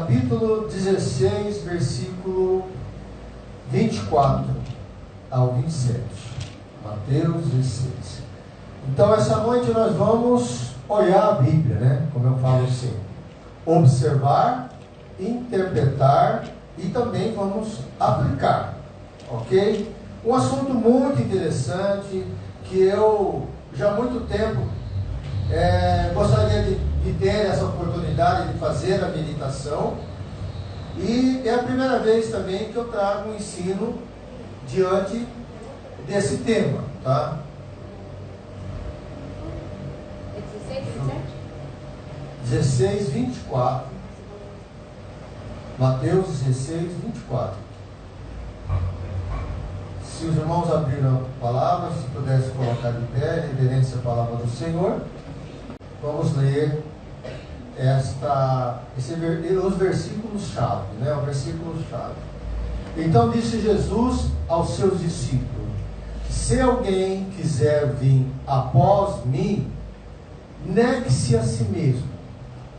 capítulo 16, versículo 24 ao 27. Mateus 16. Então, essa noite nós vamos olhar a Bíblia, né? Como eu falo sempre. Observar, interpretar e também vamos aplicar. Ok? Um assunto muito interessante que eu já há muito tempo gostaria de ter essa oportunidade de fazer a meditação, e é a primeira vez também que eu trago um ensino diante desse tema, tá? 16, 24. Mateus 16, 24. Se os irmãos abriram a palavra, se pudesse colocar de pé, reverência à palavra do Senhor, vamos ler os versículos-chave, né? O versículo-chave. Então disse Jesus aos seus discípulos: se alguém quiser vir após mim, negue-se a si mesmo,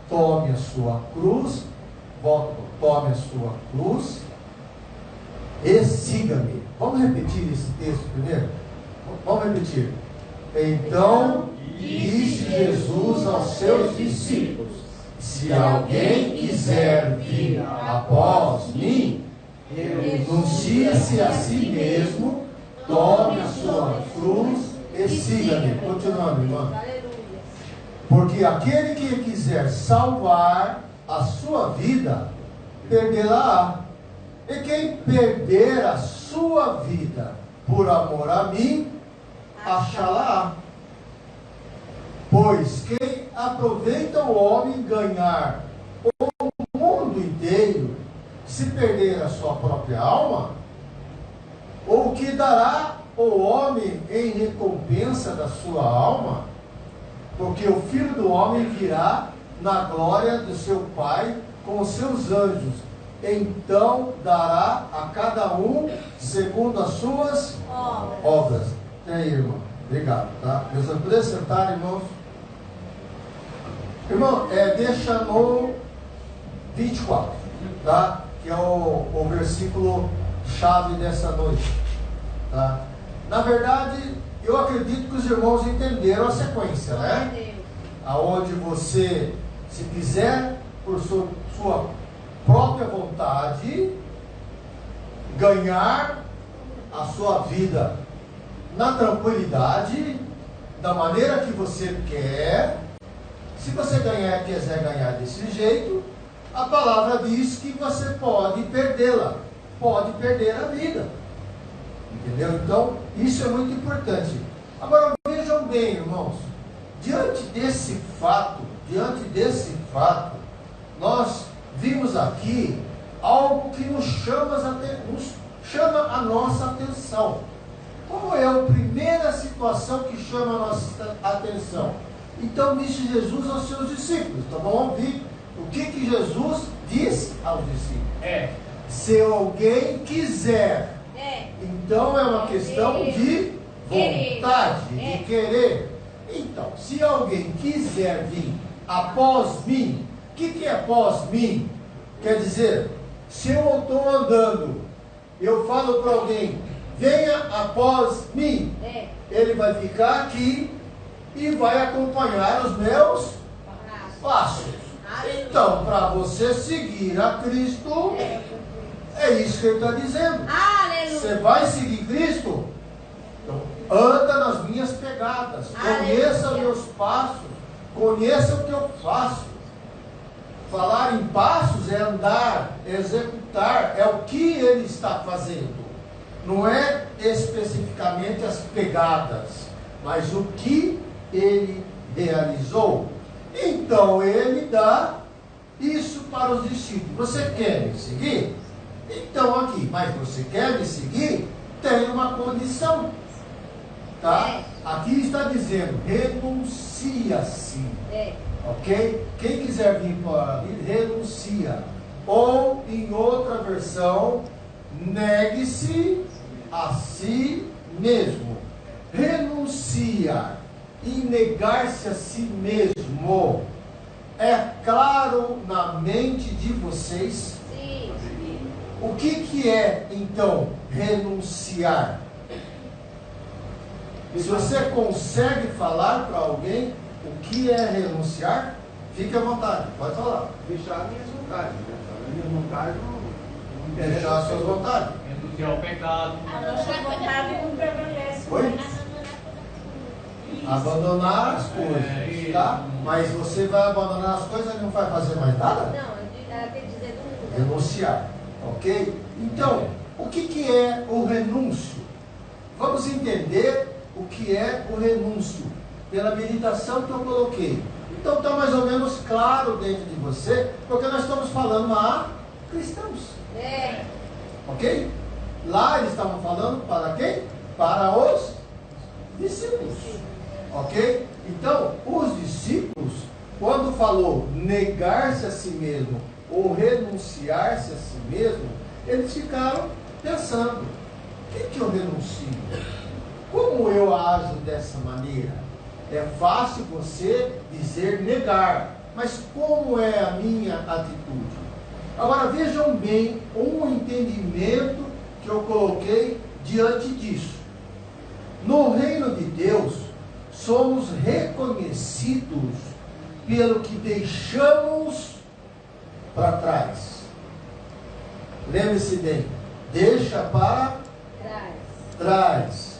tome a sua cruz, tome a sua cruz e siga-me. Vamos repetir esse texto primeiro? Vamos repetir. Então disse Jesus aos seus discípulos: se alguém quiser vir após mim, renuncie-se a si mesmo, tome a sua cruz e siga-me. Continuando, irmão. Porque aquele que quiser salvar a sua vida, perdê-la-á. E quem perder a sua vida por amor a mim, achá-la-á. Pois quem aproveita o homem ganhar o mundo inteiro, se perder a sua própria alma, ou que dará o homem em recompensa da sua alma? Porque o Filho do Homem virá na glória do seu Pai com os seus anjos. Então dará a cada um segundo as suas obras. E aí, irmão? Obrigado, tá? Deus vai poder sentar, irmãos? Irmão, deixa no 24, tá? Que é o versículo chave dessa noite, tá? Na verdade, eu acredito que os irmãos entenderam a sequência, né? Aonde você, se quiser, por sua própria vontade, ganhar a sua vida na tranquilidade, da maneira que você quer. Se você quiser ganhar desse jeito, a palavra diz que você pode perdê-la, pode perder a vida. Entendeu? Então, isso é muito importante. Agora, vejam bem, irmãos, diante desse fato, nós vimos aqui algo que nos chama a nossa atenção. Qual é a primeira situação que chama a nossa atenção? Então disse Jesus aos seus discípulos. Então vamos ouvir o que Jesus disse aos discípulos. Se alguém quiser. Então é uma questão de vontade, de querer. Então, se alguém quiser vir após mim, o que é após mim? Quer dizer, se eu estou andando, eu falo para alguém, venha após mim, ele vai ficar aqui e vai acompanhar os meus passos. Então, para você seguir a Cristo, é isso que ele está dizendo. Você vai seguir Cristo? Então, anda nas minhas pegadas, conheça meus passos, conheça o que eu faço. Falar em passos é andar, é executar, é o que ele está fazendo. Não é especificamente as pegadas, mas o que ele realizou. Então ele dá isso para os discípulos. Você quer me seguir? Então aqui, mas você quer me seguir? Tem uma condição. Tá? Aqui está dizendo, renuncia-se. Ok? Quem quiser vir para mim, renuncia. Ou, em outra versão, negue-se a si mesmo. Renunciar e negar-se a si mesmo é claro na mente de vocês? Sim. O que é, então, renunciar? Se você consegue falar para alguém o que é renunciar, fique à vontade, pode falar. Deixar minhas vontades, né? A minha vontade não Deixar as suas vontades. Renunciar ao pecado. A nossa vontade não prevalece. Oi? Abandonar as coisas, tá? Mas você vai abandonar as coisas e não vai fazer mais nada? Não, ela quer dizer não muda. Renunciar, ok? Então, o que é o renúncio? Vamos entender o que é o renúncio pela meditação que eu coloquei. Então está mais ou menos claro dentro de você, porque nós estamos falando a cristãos, É. ok? Lá eles estavam falando para quem? Para os discípulos, ok? Então, os discípulos, quando falou negar-se a si mesmo ou renunciar-se a si mesmo, eles ficaram pensando: o que eu renuncio? Como eu ajo dessa maneira? É fácil você dizer negar, mas como é a minha atitude? Agora vejam bem um entendimento que eu coloquei diante disso. No reino de Deus, somos reconhecidos pelo que deixamos para trás. Lembre-se bem, deixa para trás.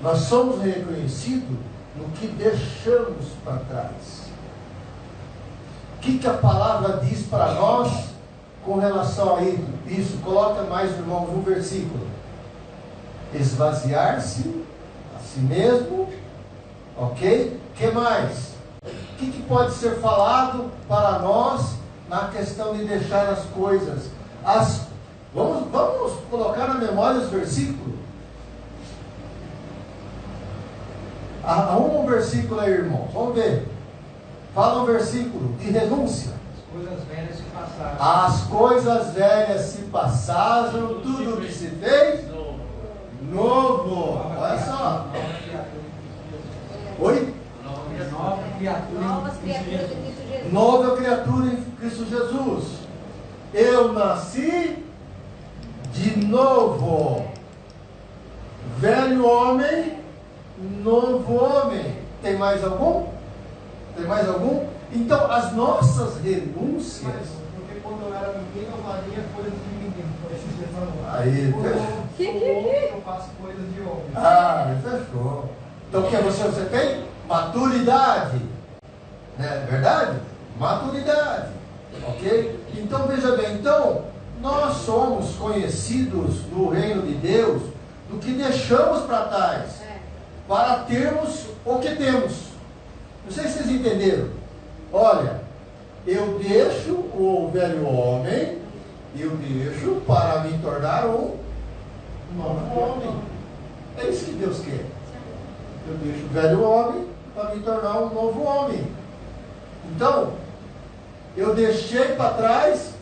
Nós somos reconhecidos no que deixamos para trás. O que a palavra diz para nós com relação a isso? Coloca mais, irmãos, um versículo. Esvaziar-se a si mesmo, ok? O que mais? O que pode ser falado para nós na questão de deixar as coisas? Vamos colocar na memória os versículos. Arruma um versículo aí, irmãos. Vamos ver. Fala um versículo de renúncia. As coisas velhas se passaram. As coisas velhas se passaram, tudo que se fez novo. Olha só. Oi? Nova criatura. Novas criaturas em Cristo Jesus. Nova criatura em Cristo Jesus. Eu nasci de novo. Velho homem, novo homem. Tem mais algum? Tem mais algum? Então, as nossas renúncias. Porque quando eu era menino, eu fazia coisas de menino. Por isso que eu falo. Aí, Eu faço coisas de homem. Ah, fechou. Então, o que você tem? Maturidade. Não é verdade? Maturidade. Ok? Então, veja bem. Então, nós somos conhecidos no reino de Deus do que deixamos para trás. Para termos o que temos. Não sei se vocês entenderam. Olha, eu deixo o velho homem, eu deixo para me tornar um novo homem. É isso que Deus quer. Eu deixo o velho homem para me tornar um novo homem. Então, eu deixei para trás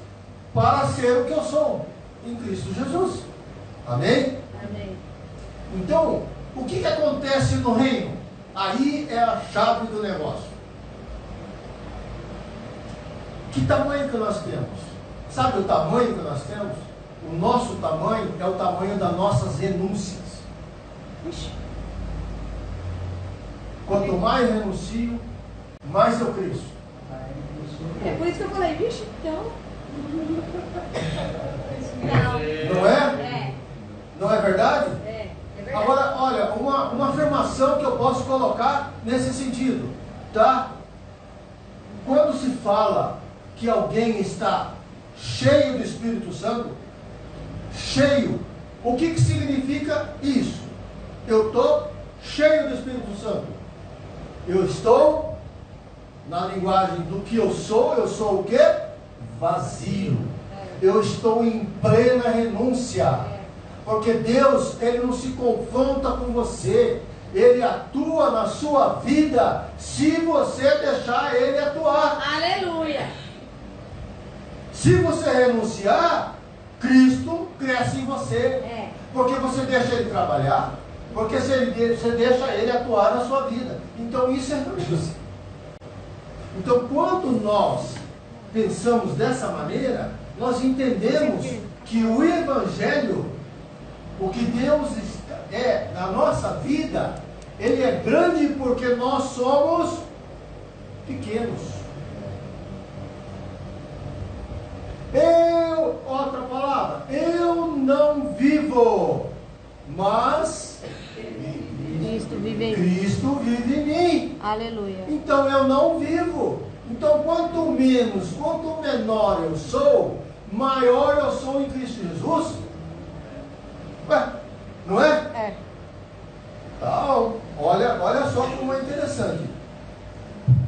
para ser o que eu sou em Cristo Jesus. Amém? Amém. Então, o que acontece no reino? Aí é a chave do negócio. Que tamanho que nós temos? Sabe o tamanho que nós temos? O nosso tamanho é o tamanho das nossas renúncias. Quanto mais renuncio, mais eu cresço. É por isso que eu falei, vixe, então. Não é? Não é verdade? É verdade. Agora, olha, uma afirmação que eu posso colocar nesse sentido, tá? Quando se fala que alguém está cheio do Espírito Santo, cheio, o que significa isso? Eu estou cheio do Espírito Santo. Eu estou, na linguagem do que eu sou o quê? Vazio. Eu estou em plena renúncia. Porque Deus, Ele não se confronta com você. Ele atua na sua vida se você deixar Ele atuar. Aleluia. Se você renunciar, Cristo cresce em você. Porque você deixa Ele trabalhar. Porque você deixa Ele atuar na sua vida. Então isso é renúncia. Então, quando nós pensamos dessa maneira, nós entendemos que o Evangelho, o que Deus é na nossa vida, ele é grande porque nós somos pequenos. Outra palavra, eu não vivo, mas Cristo vive em mim. Cristo vive em mim. Aleluia. Então eu não vivo. Então quanto menor eu sou, maior eu sou em Cristo Jesus. Ué, não é? É. Então, olha só como é interessante.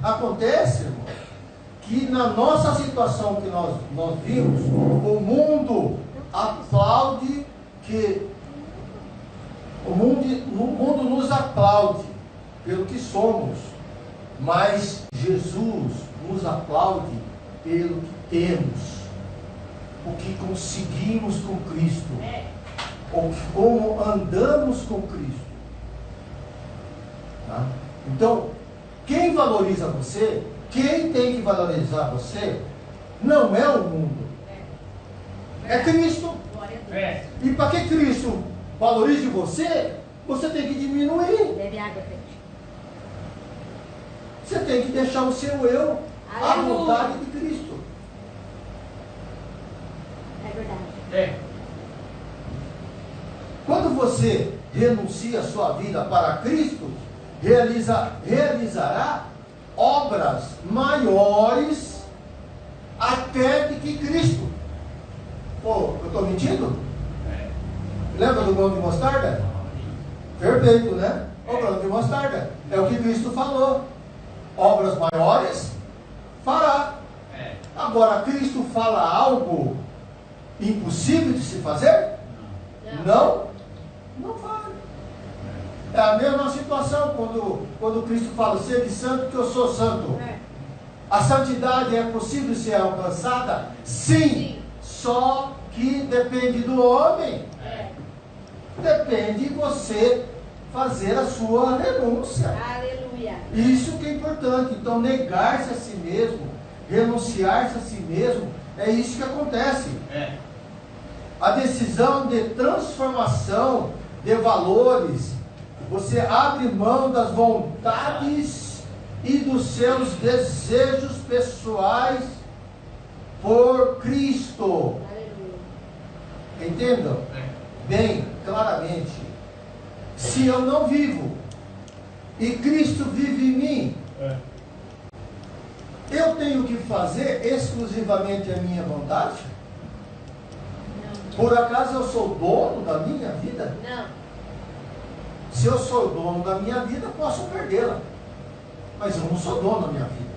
Acontece, irmão, que na nossa situação que nós vimos, o mundo aplaude que o mundo nos aplaude pelo que somos, mas Jesus nos aplaude pelo que temos, o que conseguimos com Cristo, ou como andamos com Cristo. Tá? Então, quem valoriza você, quem tem que valorizar você, não é o mundo, é Cristo. E para que Cristo valorize você, você tem que diminuir. Bebe água, gente. Você tem que deixar o seu eu à Aleluia. vontade de Cristo. É verdade. É. Quando você renuncia a sua vida para Cristo, realizará obras maiores até de que Cristo. Pô, eu estou mentindo? Lembra do grão de mostarda? Perfeito, né? O grão de mostarda. É o que Cristo falou. Obras maiores fará. Agora, Cristo fala algo impossível de se fazer? Não faz. É a mesma situação quando Cristo fala, sede santo que eu sou santo. A santidade é possível ser alcançada? Sim. Só que depende do homem. Depende de você fazer a sua renúncia. Aleluia. Isso que é importante. Então, negar-se a si mesmo, renunciar-se a si mesmo, é isso que acontece. A decisão de transformação de valores, você abre mão das vontades e dos seus desejos pessoais por Cristo. Aleluia. Entendam? Bem, claramente. Se eu não vivo e Cristo vive em mim, eu tenho que fazer exclusivamente a minha vontade? Por acaso eu sou dono da minha vida? Não. Se eu sou dono da minha vida, posso perdê-la. Mas eu não sou dono da minha vida.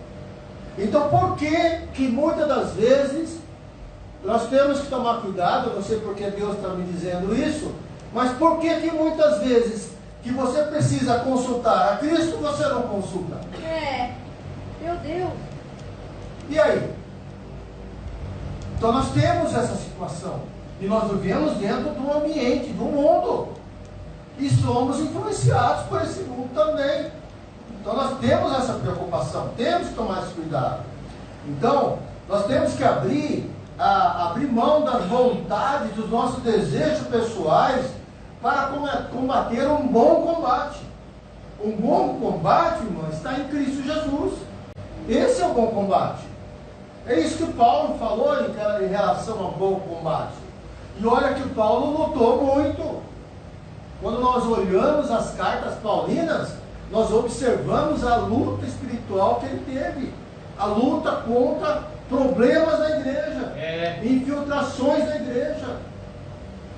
Então por que muitas das vezes nós temos que tomar cuidado? Eu não sei porque Deus está me dizendo isso, mas por que muitas vezes que você precisa consultar a Cristo, você não consulta? Meu Deus. E aí? Então nós temos essa situação. E nós vivemos dentro do ambiente, do mundo. E somos influenciados por esse mundo também. Então nós temos essa preocupação, temos que tomar esse cuidado. Então, nós temos que abrir mão das vontades, dos nossos desejos pessoais, para combater um bom combate. Um bom combate, irmão, está em Cristo Jesus. Esse é o bom combate. É isso que Paulo falou em relação ao bom combate. E olha que Paulo lutou muito. Quando nós olhamos as cartas paulinas, nós observamos a luta espiritual que ele teve. A luta contra problemas da igreja, infiltrações da igreja.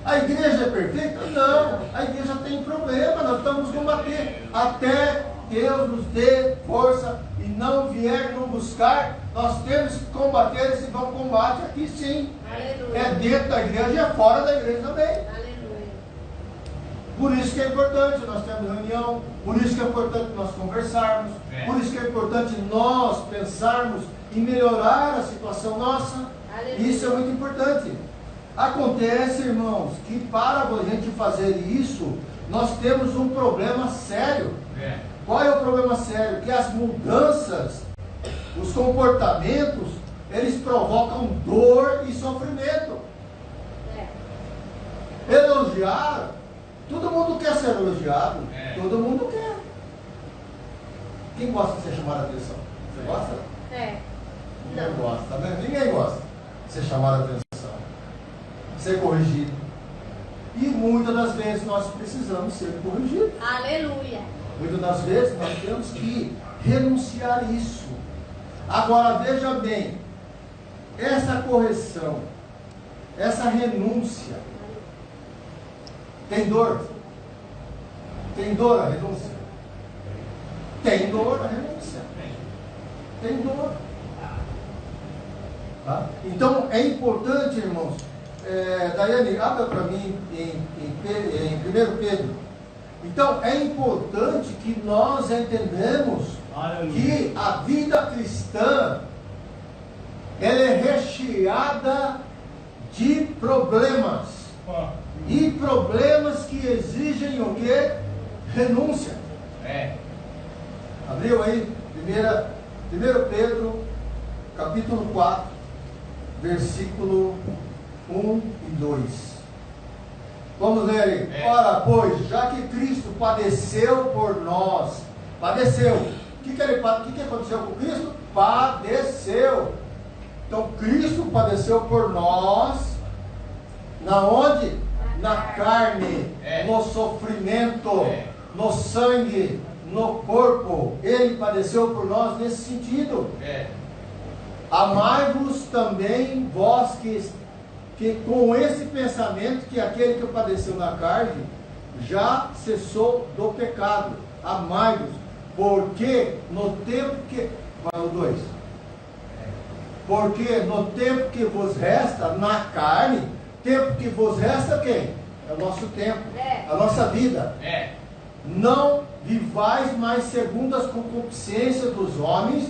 A igreja é perfeita? Não. A igreja tem problema, nós estamos combater. Até Deus nos dê força e não vier nos buscar, nós temos que combater esse bom combate aqui sim. Aleluia. É dentro da igreja e é fora da igreja também. Aleluia. Por isso que é importante nós termos reunião, por isso que é importante nós conversarmos, por isso que é importante nós pensarmos em melhorar a situação nossa. Aleluia. Isso é muito importante. Acontece, irmãos, que para a gente fazer isso, nós temos um problema sério. Qual é o problema sério? Que as mudanças, Os comportamentos, eles provocam dor e sofrimento. Elogiar, todo mundo quer ser elogiado. Todo mundo quer. Quem gosta de ser chamado a atenção? Você gosta? Ninguém gosta, né? Ninguém gosta de ser chamado a atenção, ser corrigido. E muitas das vezes nós precisamos ser corrigidos. Aleluia. Muitas das vezes nós temos que renunciar a isso. Agora veja bem, essa correção, essa renúncia, tem dor? Tem dor a renúncia? Tem dor a renúncia. Tem dor. Tá? Então é importante, irmãos. Daiane, abra para mim em 1 Pedro. Então é importante que nós entendamos que a vida cristã ela é recheada de problemas. E problemas que exigem o quê? Renúncia. Abriu aí 1 Pedro capítulo 4, versículo 1 e 2. Vamos ler aí. Ora, pois, já que Cristo padeceu por nós, padeceu. O que aconteceu com Cristo? Padeceu. Então, Cristo padeceu por nós, na onde? Na carne, no sofrimento, no sangue, no corpo. Ele padeceu por nós nesse sentido. Amai-vos também vós que com esse pensamento que aquele que padeceu na carne já cessou do pecado. Amai-vos, porque no tempo que... Vai o 2. Porque no tempo que vos resta na carne, tempo que vos resta quem? É o nosso tempo, a nossa vida. Não vivais mais segundo as concupiscências dos homens,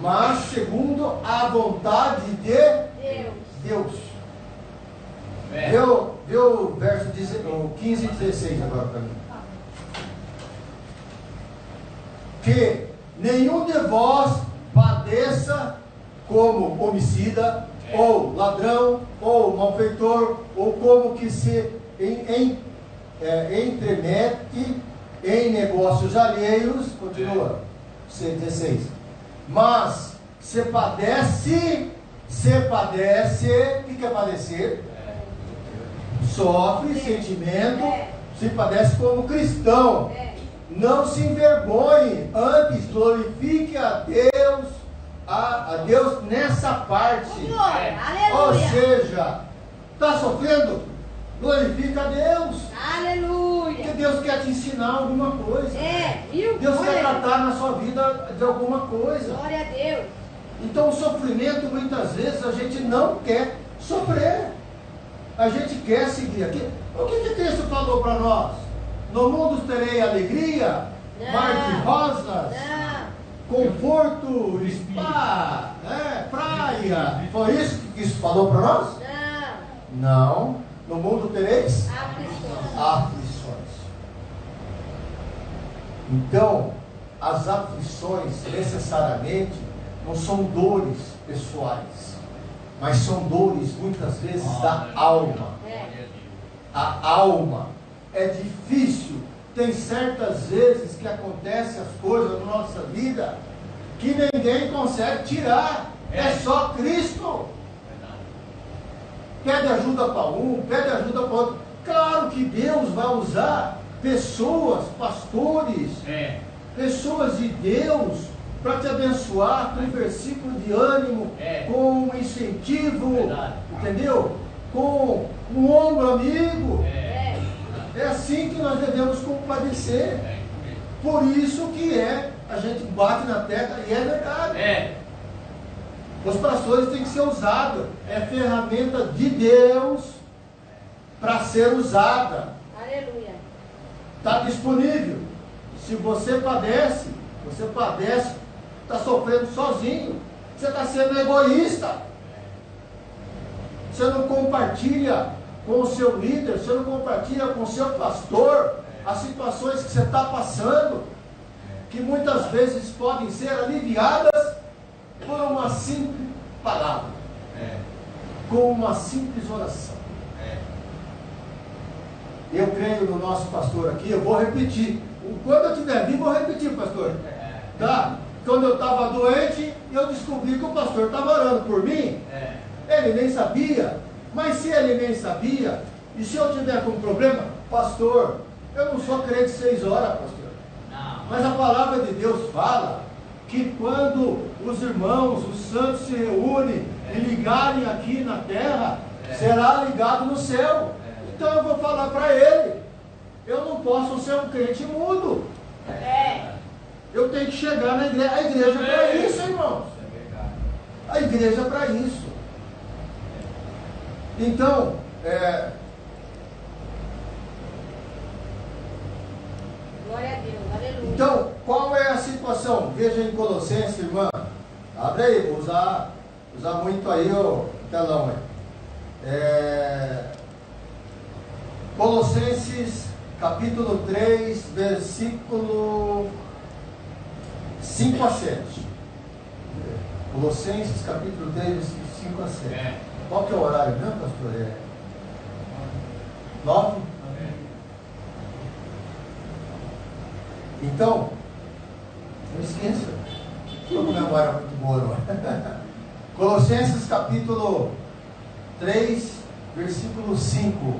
mas segundo a vontade de Deus. Vê o verso 15 e 16 agora para mim. Que nenhum de vós padeça como homicida, ou ladrão, ou malfeitor, ou como que se entremete em negócios alheios. Continua, 16. Mas se padece, o que é padecer? Sofre, sentimento, se padece como cristão. Não se envergonhe, antes glorifique a Deus nessa parte. Ou seja, está sofrendo? Glorifica a Deus. Aleluia. Porque Deus quer te ensinar alguma coisa. Viu? Deus quer tratar na sua vida de alguma coisa. Glória a Deus. Então o sofrimento, muitas vezes, a gente não quer sofrer. A gente quer seguir aqui. O que Cristo falou para nós? No mundo terei alegria, mar de rosas, conforto, spa, praia. Foi isso que Cristo falou para nós? Não. No mundo tereis aflições. Então, as aflições necessariamente não são dores pessoais, mas são dores muitas vezes da alma. A alma é difícil. Tem certas vezes que acontecem as coisas na nossa vida que ninguém consegue tirar. É só Cristo. Pede ajuda para um, pede ajuda para outro. Claro que Deus vai usar pessoas, pastores, pessoas de Deus, para te abençoar com um versículo de ânimo, com um incentivo, entendeu? Com um ombro amigo. É assim que nós devemos compadecer. Por isso que a gente bate na tecla e é verdade. Os pastores têm que ser usados. É ferramenta de Deus para ser usada. Aleluia. Está disponível. Se você padece, está sofrendo sozinho. Você está sendo egoísta. Você não compartilha com o seu líder, você não compartilha com o seu pastor as situações que você está passando, que muitas vezes podem ser aliviadas por uma simples palavra, com uma simples oração. Eu creio no nosso pastor aqui, eu vou repetir. Quando eu estiver vivo, eu vou repetir, pastor. Tá? Quando eu estava doente, eu descobri que o pastor estava orando por mim. Ele nem sabia. Mas se ele nem sabia, e se eu tiver com problema, pastor, eu não sou crente 6 horas, pastor. Mas a palavra de Deus fala que quando os irmãos, os santos se reúnem e ligarem aqui na terra, será ligado no céu. Então eu vou falar para ele, eu não posso ser um crente mudo. Eu tenho que chegar na igreja. A igreja é para isso, irmãos. A igreja é para isso. Então, Glória a Deus, aleluia. então, qual é a situação? Veja em Colossenses, irmã. Abre aí, vou usar muito aí o telão. Colossenses, capítulo 3, versículo 5 a 7. Colossenses, capítulo 3, versículo 5 a 7. Qual que é o horário mesmo, pastor? 9? Então, não esqueça. Estou com memória muito boa, não é? Colossenses capítulo 3, versículo 5.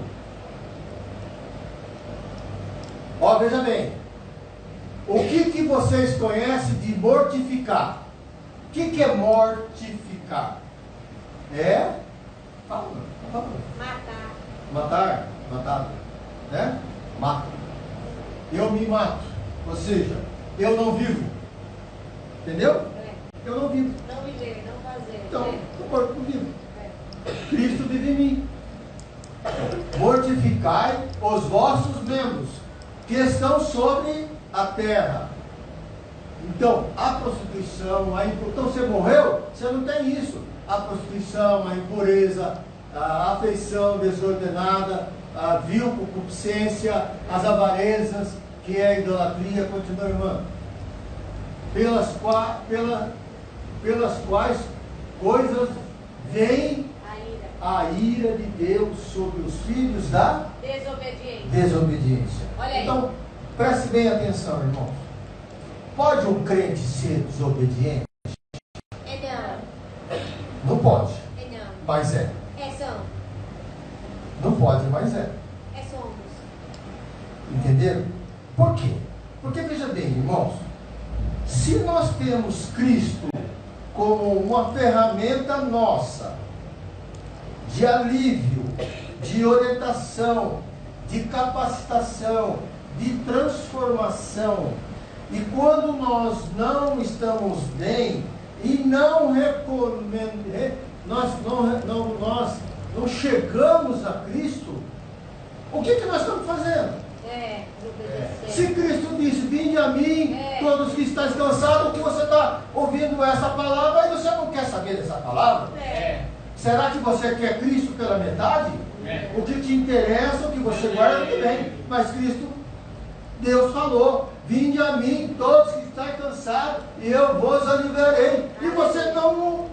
Ó, veja bem. O que vocês conhecem de mortificar? O que é mortificar? Fala. Matar, né? Mata. Eu me mato, ou seja, eu não vivo. Entendeu? Eu não vivo. Não viver, não fazer. Então, o corpo vivo. Cristo vive em mim. Mortificai os vossos membros que estão sobre a terra. Então, a prostituição, então você morreu, você não tem isso. A prostituição, a impureza, a afeição desordenada, a vil concupiscência, as avarezas, que é a idolatria, continua, irmã. Pelas quais coisas vem a ira de Deus sobre os filhos da desobediência. Olha aí. Então, preste bem atenção, irmãos. Pode um crente ser desobediente? Não pode. Mas é. São. Não pode, mas é. Somos. Entenderam? Por quê? Porque veja bem, irmãos, se nós temos Cristo como uma ferramenta nossa de alívio, de orientação, de capacitação, de transformação, e quando nós não estamos bem e não nós não chegamos a Cristo, o que nós estamos fazendo? Se Cristo disse, vinde a mim, todos que estáis cansados, que você está ouvindo essa palavra e você não quer saber dessa palavra? Será que você quer Cristo pela metade? O que te interessa, o que você guarda, tudo bem. Mas Cristo, Deus falou, vinde a mim, todos que estáis cansados, e eu vos aliviarei. E você não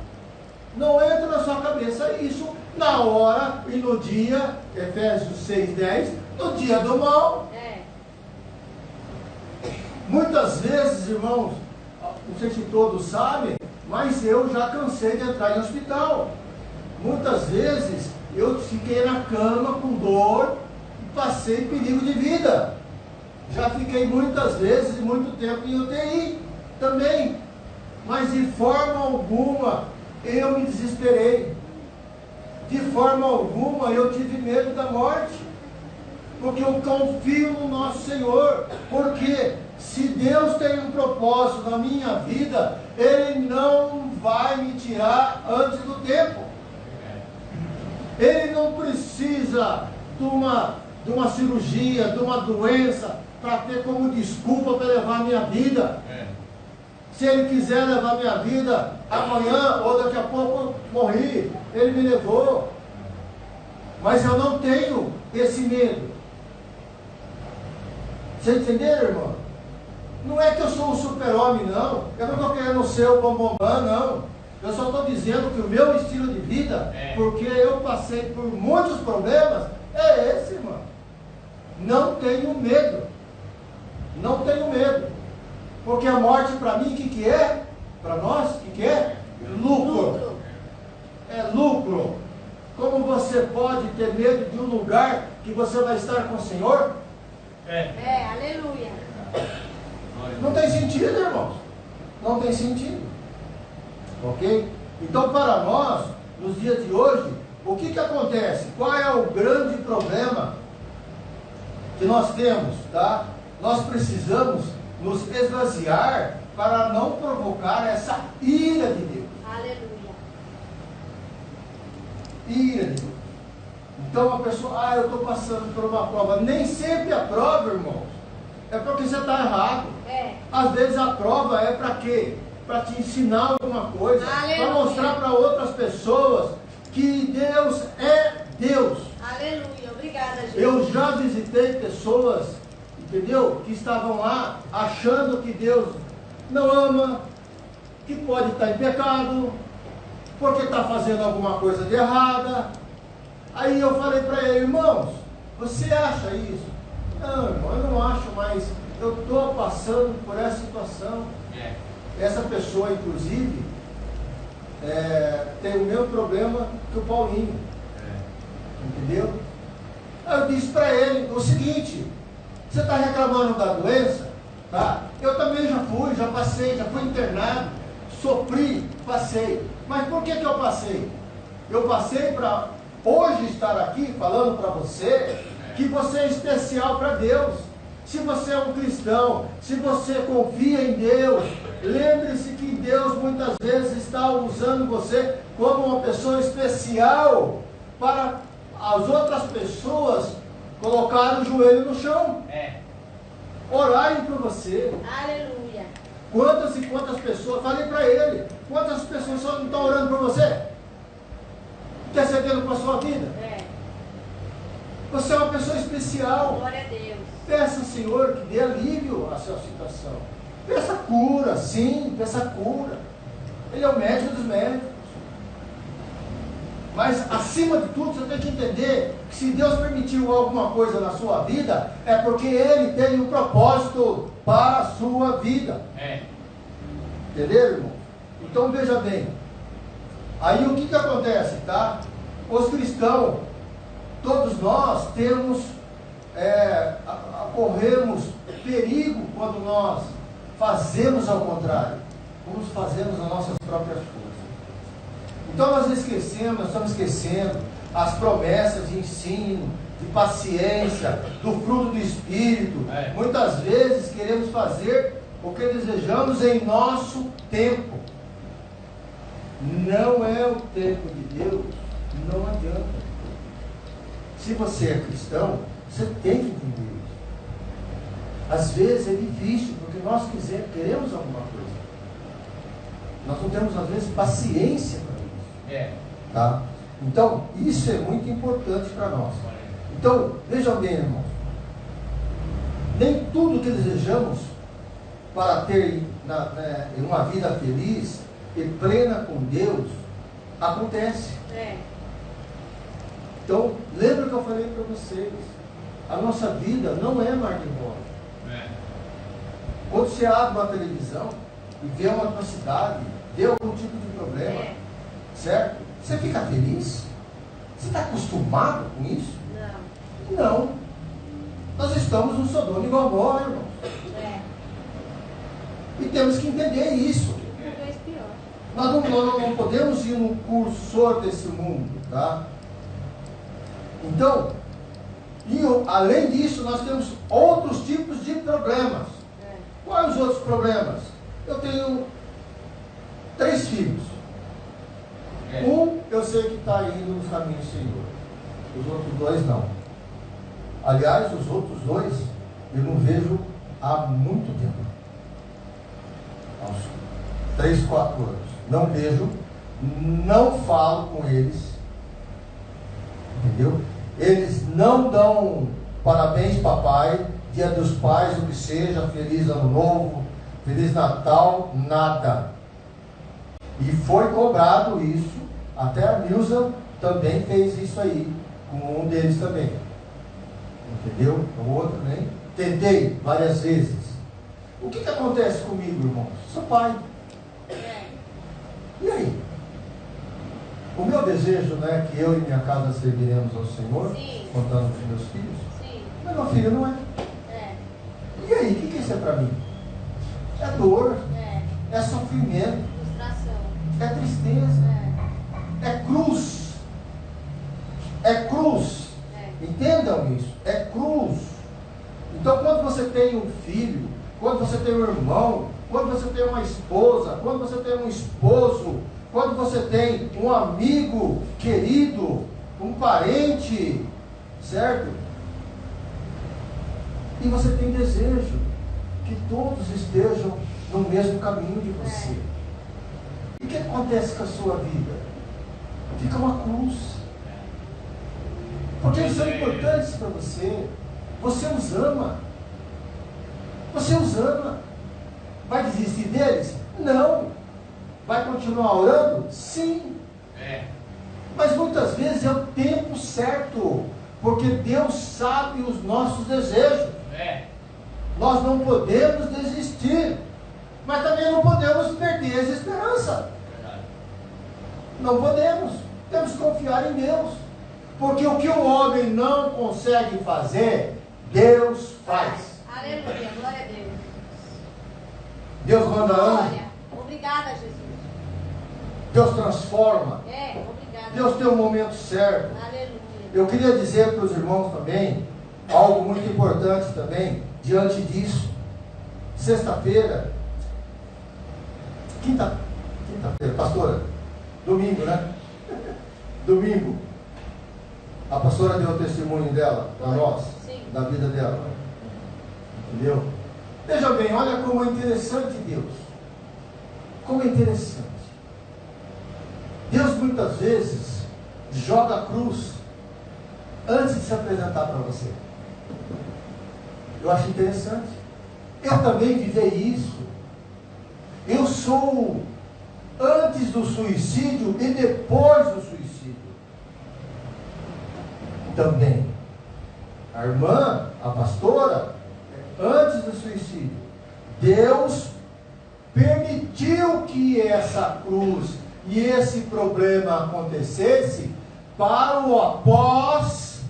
entra na sua cabeça isso na hora e no dia, Efésios 6:10, no dia do mal. Muitas vezes, irmãos, não sei se todos sabem, mas eu já cansei de entrar em hospital. Muitas vezes eu fiquei na cama com dor e passei perigo de vida. Já fiquei muitas vezes, muito tempo em UTI também. Mas de forma alguma eu me desesperei. De forma alguma eu tive medo da morte. Porque eu confio no nosso Senhor. Porque se Deus tem um propósito na minha vida, Ele não vai me tirar antes do tempo. Ele não precisa de uma cirurgia, de uma doença, para ter como desculpa para levar a minha vida. Se Ele quiser levar a minha vida amanhã ou daqui a pouco eu morri, Ele me levou. Mas eu não tenho esse medo. Vocês entenderam, irmão? Não é que eu sou um super-homem, não. Eu não estou querendo ser o bombom, não. Eu só estou dizendo que o meu estilo de vida, porque eu passei por muitos problemas, é esse, irmão. Não tenho medo. Não tenho medo. Porque a morte para mim, o que é? Para nós, o que é? Lucro. É lucro. Como você pode ter medo de um lugar que você vai estar com o Senhor? Aleluia. Não tem sentido, irmãos. Não tem sentido. Ok? Então, para nós, nos dias de hoje, o que acontece? Qual é o grande problema que nós temos, tá? Nós precisamos nos esvaziar para não provocar essa ira de Deus. Aleluia. Ira de Deus. Então a pessoa, eu estou passando por uma prova. Nem sempre a prova, irmãos, é porque você está errado. Às vezes a prova é para quê? Para te ensinar alguma coisa, para mostrar para outras pessoas que Deus é Deus. Aleluia, obrigada, Jesus. Eu já visitei pessoas, entendeu? Que estavam lá achando que Deus não ama, que pode estar em pecado, porque está fazendo alguma coisa de errada. Aí eu falei para ele, irmãos, você acha isso? Não, irmão, eu não acho, mas eu estou passando por essa situação. Essa pessoa, inclusive, tem o mesmo problema que o Paulinho. Entendeu? Aí eu disse para ele o seguinte: você está reclamando da doença? Tá? Eu também já fui, já passei, já fui internado, sofri, passei. Mas por que eu passei? Eu passei para hoje estar aqui falando para você que você é especial para Deus. Se você é um cristão, se você confia em Deus, lembre-se que Deus muitas vezes está usando você como uma pessoa especial para as outras pessoas colocarem o joelho no chão, orarem por você. Aleluia. Quantas e quantas pessoas, falei para ele, quantas pessoas só não estão orando por você? Intercedendo com a sua vida? Você é uma pessoa especial. Glória a Deus. Peça, Senhor, que dê alívio à sua situação. Peça cura, sim, peça cura. Ele é o médico dos médicos. Mas, acima de tudo, você tem que entender que se Deus permitiu alguma coisa na sua vida, é porque Ele tem um propósito para a sua vida. Entendeu, irmão? Então, veja bem. Aí, o que acontece, tá? Os cristãos, todos nós temos, corremos perigo quando nós fazemos ao contrário. Como fazemos as nossas próprias forças. Então nós estamos esquecendo as promessas de ensino, de paciência, do fruto do Espírito. Muitas vezes queremos fazer o que desejamos em nosso tempo. Não é o tempo de Deus, não adianta. Se você é cristão, você tem que entender isso. Às vezes é difícil, porque nós queremos alguma coisa. Nós não temos, às vezes, paciência para isso. Tá? Então, isso é muito importante para nós. Então, vejam bem, irmãos. Nem tudo que desejamos para ter uma vida feliz e plena com Deus acontece. Então, lembra que eu falei para vocês, a nossa vida não é mar de rosa. Quando você abre uma televisão e vê uma atrocidade, vê algum tipo de problema, certo? Você fica feliz? Você está acostumado com isso? Não. Nós estamos no Sodoma e Gomorra, irmãos. E temos que entender isso. Nós não podemos ir no cursor desse mundo, tá? Então, além disso, nós temos outros tipos de problemas. Quais os outros problemas? Eu tenho 3 filhos. Um, eu sei que está indo nos caminhos do Senhor. Os outros 2 não. Aliás, os outros 2 eu não vejo há muito tempo. Há uns 3, 4 anos. Não vejo, não falo com eles. Entendeu? Eles não dão parabéns, papai, Dia dos Pais, o que seja, Feliz Ano Novo, Feliz Natal, nada. E foi cobrado isso, até a Nilza também fez isso aí, com um deles também. Entendeu? O outro, né? Tentei várias vezes. O que acontece comigo, irmãos? Sou pai. E aí? O meu desejo não é que eu e minha casa serviremos ao Senhor, Sim. contando com os meus filhos? Sim. Mas meu filho não é. É. E aí, o que isso é para mim? É dor, É. é sofrimento, Frustração. é tristeza, É. é cruz. É cruz. É. Entendam isso, é cruz. Então, quando você tem um filho, quando você tem um irmão, quando você tem uma esposa, quando você tem um esposo, quando você tem um amigo querido, um parente, certo? E você tem desejo que todos estejam no mesmo caminho de você. E o que acontece com a sua vida? Fica uma cruz. Porque eles são importantes para você. Você os ama. Você os ama. Vai desistir deles? Não. Vai continuar orando? Sim. Mas muitas vezes é o tempo certo. Porque Deus sabe os nossos desejos. Nós não podemos desistir. Mas também não podemos perder a esperança. Não podemos. Temos que confiar em Deus. Porque o que o homem não consegue fazer, Deus faz. Aleluia, glória a Deus. Deus manda anjo. Glória. Obrigada, Jesus. Deus transforma. Obrigada. Deus tem um momento certo. Aleluia. Eu queria dizer para os irmãos também, algo muito importante também, diante disso. Sexta-feira, quinta-feira, pastora, domingo, né? Domingo, a pastora deu o testemunho dela, para nós, Sim. da vida dela. Entendeu? Veja bem, olha como é interessante Deus. Como é interessante. Deus muitas vezes joga a cruz antes de se apresentar para você. Eu acho interessante. Eu também vivi isso. Eu sou antes do suicídio e depois do suicídio. Também. A irmã, a pastora, antes do suicídio. Deus permitiu que essa cruz e esse problema acontecesse para o após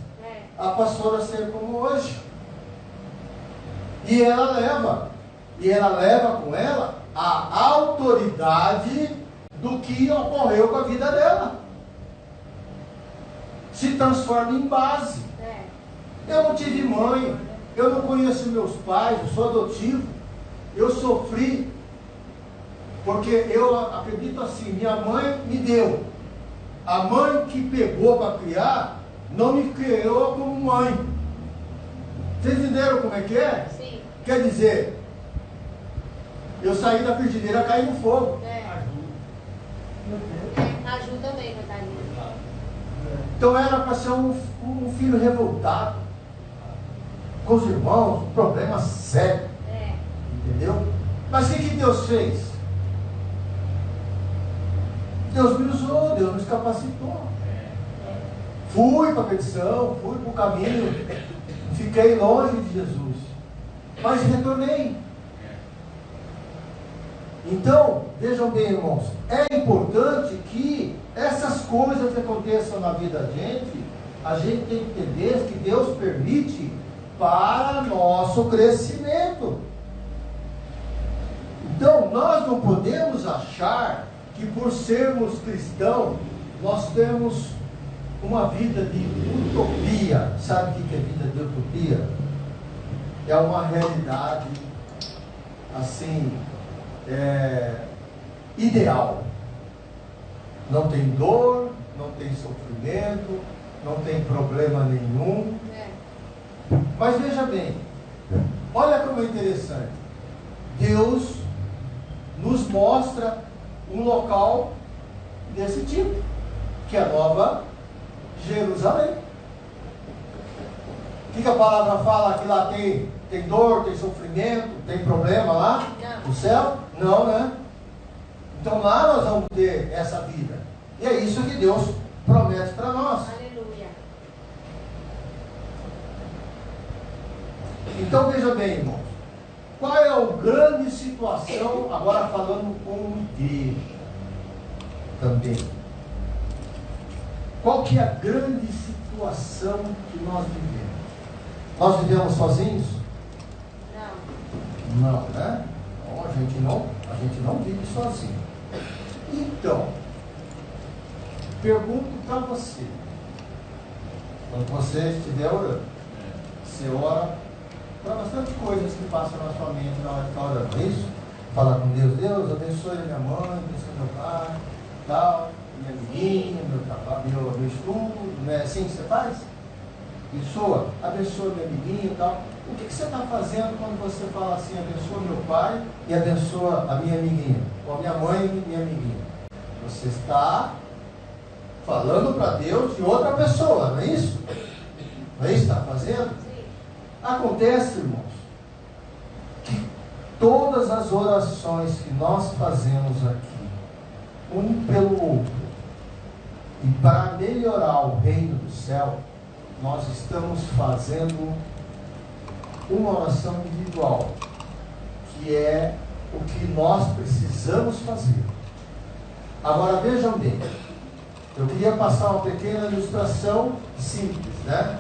a pastora ser como hoje. E ela leva com ela a autoridade do que ocorreu com a vida dela. Se transforma em base. Eu não tive mãe, eu não conheço meus pais, eu sou adotivo, eu sofri, porque eu acredito assim, minha mãe me deu. A mãe que pegou para criar, não me criou como mãe. Vocês entenderam como é que é? Sim. Quer dizer, eu saí da frigideira, caí no fogo. Ajuda também, coitadinha. Então era para ser um filho revoltado, com os irmãos, um problema sério. Entendeu? Mas o que Deus fez? Deus me usou, Deus nos capacitou. Fui para a petição, fui para o caminho, fiquei longe de Jesus, mas retornei. Então, vejam bem, irmãos, é importante que essas coisas que aconteçam na vida da gente, a gente tem que entender que Deus permite para nosso crescimento. Então, nós não podemos achar que por sermos cristãos, nós temos uma vida de utopia. Sabe o que é vida de utopia? É uma realidade assim, ideal. Não tem dor, não tem sofrimento, não tem problema nenhum. Mas veja bem, olha como é interessante. Deus nos mostra um local desse tipo, que é a Nova Jerusalém. O que a palavra fala? Que lá tem dor, tem sofrimento, tem problema lá? Não. No céu? Não, né? Então lá nós vamos ter essa vida. E é isso que Deus promete para nós. Aleluia. Então veja bem, irmãos. Qual é a grande situação, agora falando como igreja também. Qual que é a grande situação que nós vivemos? Nós vivemos sozinhos? Não. Não, né? Então, a gente não vive sozinho. Então, pergunto para você, quando você estiver orando, você ora para bastante coisas que passam na sua mente na hora de estar orando, é isso? Falar com Deus, Deus abençoe minha mãe, abençoe meu pai, tal, minha amiguinha, meu trabalho, meu estudo, não é assim que você faz? Abençoa minha amiguinha e tal. O que você está fazendo quando você fala assim, abençoa meu pai e abençoa a minha amiguinha, ou a minha mãe e minha amiguinha? Você está falando para Deus de outra pessoa, não é isso? Não é isso que está fazendo? Sim. Acontece, irmãos, que todas as orações que nós fazemos aqui, um pelo outro, e para melhorar o reino do céu, nós estamos fazendo uma oração individual, que é o que nós precisamos fazer. Agora vejam bem, eu queria passar uma pequena ilustração simples, né?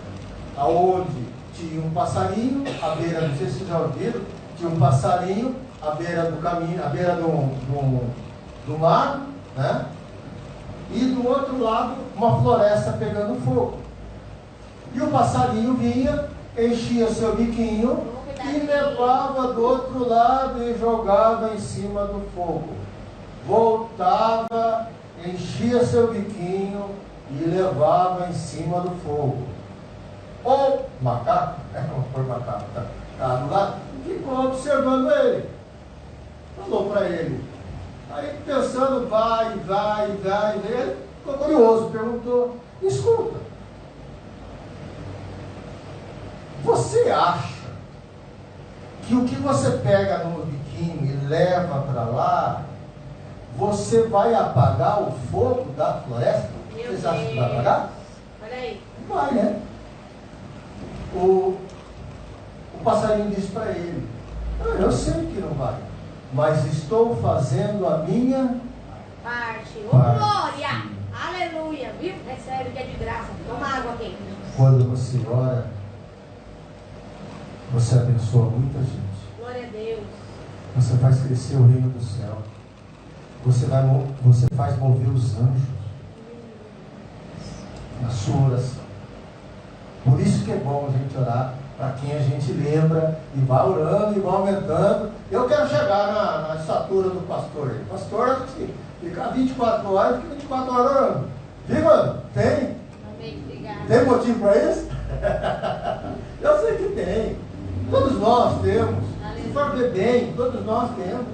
Aonde tinha um passarinho à beira, não sei se vocês já ouviram, tinha um passarinho à beira do caminho, à beira do mar, né? E do outro lado uma floresta pegando fogo. E o passarinho vinha, enchia seu biquinho e levava do outro lado e jogava em cima do fogo. Voltava, enchia seu biquinho e levava em cima do fogo. O macaco, vamos pôr macaco, tá do lado, ficou observando ele. Falou para ele. Aí pensando, vai, ele ficou curioso, perguntou, escuta, você acha que o que você pega no biquinho e leva para lá, você vai apagar o fogo da floresta? Vocês acham que vai apagar? Olha aí. Vai, né? O passarinho disse para ele, eu sei que não vai, mas estou fazendo a minha Parte. Ô, parte. glória! Aleluia! Viu? Recebe que é de graça. Toma água aqui. Quando você ora, você abençoa muita gente. Glória a Deus. Você faz crescer o reino do céu. Você faz mover os anjos na sua oração. Por isso que é bom a gente orar para quem a gente lembra e vai orando e vai aumentando. Eu quero chegar na estatura do pastor. O pastor, assim, ficar 24 horas, fica 24 horas orando. Viu, mano? Tem? Amém. Obrigada. Tem motivo para isso? Eu sei que tem. Todos nós temos. Se for ver bem, todos nós temos.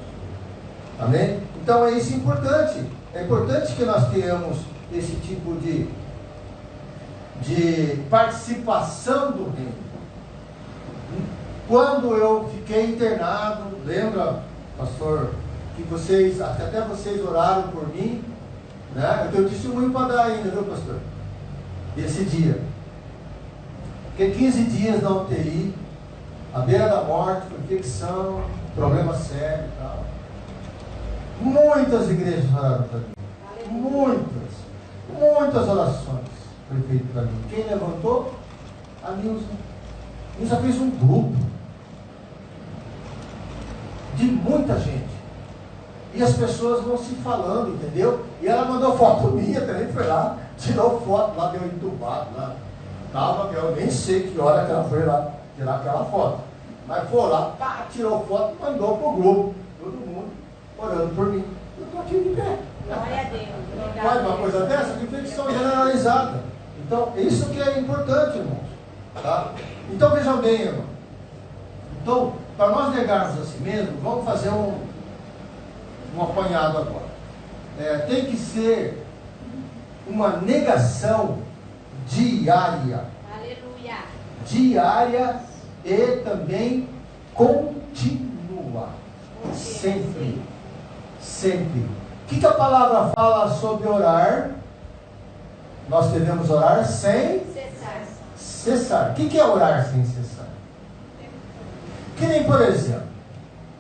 Amém? Então é isso importante. É importante que nós tenhamos esse tipo de participação do reino. Quando eu fiquei internado, lembra, pastor, que vocês, até vocês oraram por mim, né? Eu tenho testemunho para dar ainda, viu, pastor? Desse dia. Fiquei 15 dias na UTI, à beira da morte, com infecção, problema sério e tal. Muitas igrejas oraram para mim. Muitas orações foi feito para mim. Quem levantou? A Nilza. A Nilza fez um grupo de muita gente. E as pessoas vão se falando, entendeu? E ela mandou foto minha também, foi lá, tirou foto lá, deu entubado lá. Tava, eu nem sei que hora que ela foi lá tirar aquela foto. Mas foi lá, pá, tirou foto e mandou pro grupo. Todo mundo orando por mim. Eu estou aqui de pé. Glória a Deus. Pode uma coisa dessa? De infecção generalizada. Então, isso que é importante, irmãos. Tá? Então, vejam bem, irmão. Então, para nós negarmos a si mesmo, vamos fazer um apanhado agora. Tem que ser uma negação diária. Aleluia. Diária e também contínua. Sempre. O que a palavra fala sobre orar? Nós devemos orar sem cessar. O que é orar sem cessar? Que nem, por exemplo,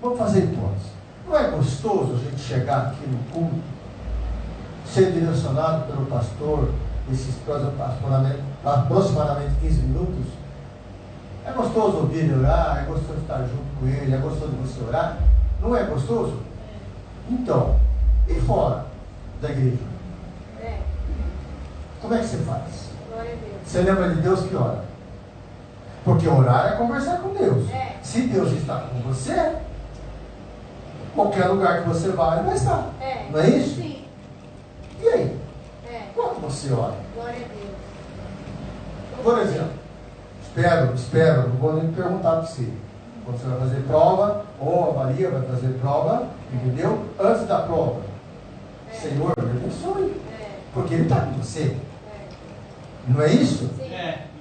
vamos fazer hipótese. Não é gostoso a gente chegar aqui no culto, ser direcionado pelo pastor, esses aproximadamente 15 minutos? É gostoso ouvir ele orar, é gostoso estar junto com ele, é gostoso você orar? Não é gostoso? Então, e fora da igreja? Como é que você faz? Glória a Deus. Você lembra de Deus que ora? Porque orar é conversar com Deus. Se Deus está com você, qualquer lugar que você vai, ele vai estar. Não é isso? Sim. E aí? Quando você ora? Glória a Deus. Por exemplo, espero, não vou nem perguntar para você. Quando você vai fazer prova, ou a Maria vai fazer prova, entendeu? Antes da prova. Senhor, me abençoe. Porque Ele está com você. Não é isso? Sim.